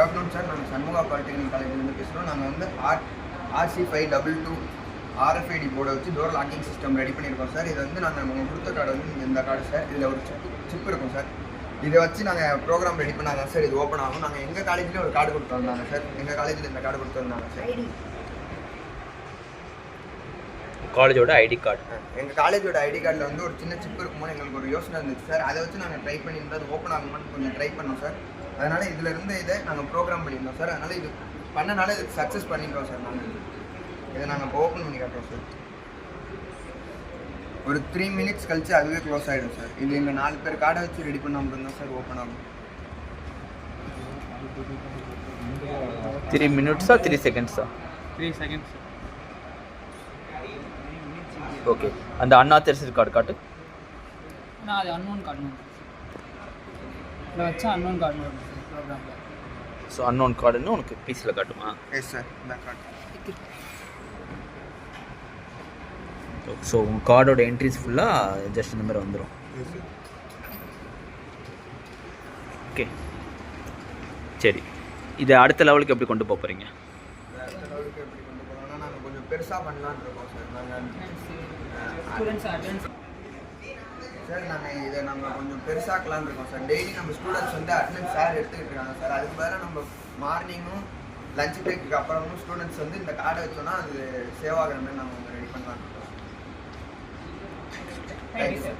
Good afternoon sir. நாங்கள் சண்முகா polytechnic காலேஜ்லேருந்து பேசுகிறோம். நாங்கள் வந்து RC522 RFID போர்டை வச்சு டோர் லாக்கிங் சிஸ்டம் ரெடி பண்ணியிருக்கோம் சார். இது வந்து நாங்கள் உங்களுக்கு கொடுத்த கார்டு வந்து இந்த கார்டு சார். இதில் ஒரு சிப் இருக்கும் சார். இதை வச்சு நாங்கள் ப்ரோக்ராம் ரெடி பண்ணாங்க சார். இது ஓப்பன் ஆகும். நாங்கள் எங்கள் காலேஜ்லேயும் ஒரு கார்டு கொடுத்து வந்தாங்க சார். எங்கள் காலேஜில் இந்த கார்டு கொடுத்து வந்தாங்க சார். காலேஜோட ஐடி கார்டு. எங்கள் காலேஜோட ஐடி கார்டில் வந்து ஒரு சின்ன சிப் இருக்குமோ எங்களுக்கு ஒரு யோசனை இருந்துச்சு சார். அதை வச்சு நாங்கள் ட்ரை பண்ணியிருந்தோம். அது ஓப்பன் ஆகுமான்னு கொஞ்சம் ட்ரை பண்ணோம் சார். அதனால் இதில் இருந்து இதை நாங்கள் ப்ரோக்ராம் பண்ணியிருந்தோம் சார். அதனால் இது பண்ணனால இதுக்கு சக்ஸஸ் பண்ணிட்டோம் சார். நாங்கள் இதை நாங்கள் இப்போ ஓப்பன் பண்ணி காட்டுறோம் சார். ஒரு 3 minutes கழிச்சு அதுவே க்ளோஸ் ஆகிடும் சார். இது எங்கள் 4 பேர் கார்டை வச்சு ரெடி பண்ண மட்டும்தான் சார் ஓப்பன் ஆகும். 3 minutesா 3 secondsா? 3 seconds. ஓகே. அந்த அன்ஆத்தரைஸ்டு கார்டு காட்டு. நான் அது அன்னோன் கார்டு இதில் வச்சா அன்னோன் கார்டு ப்ரோக்ராமில். ஸோ அன்னோன் கார்டுன்னு உனக்கு பீஸில் காட்டுமா? Yes sir. இந்த கார்டு. ஸோ உங்கள் கார்டோட என்ட்ரிஸ் ஃபுல்லாக ஜஸ்ட் இந்த மாதிரி வந்துடும். ஓகே சரி. இதை அடுத்த லெவலுக்கு எப்படி கொண்டு போக போகிறீங்க? அடுத்த லெவலுக்கு எப்படி கொண்டு போகிறோம்னா நாங்கள் கொஞ்சம் பெருசாக பண்ணலான்னு இருக்கோம் சார். நாங்கள் ஸ்டூடெண்ட்ஸ் அட்டெண்டன்ஸ் சார் நாங்கள் கொஞ்சம் பெருசாக்கலான்னு இருக்கோம் சார். டெய்லி நம்ம ஸ்டூடெண்ட்ஸ் வந்து அட்டெண்டன்ஸ் சார் எடுத்துக்கிட்டு இருக்காங்க சார். அதுக்கு பதிலாக நம்ம மார்னிங்கும் லஞ்ச் பிரேக்கு அப்புறமும் ஸ்டூடெண்ட்ஸ் வந்து இந்த கார்டை வச்சோன்னா அது சேவ் ஆகிற மாதிரி நாங்கள் ரெடி பண்ணலான்னு இருக்கோம். Thank you sir.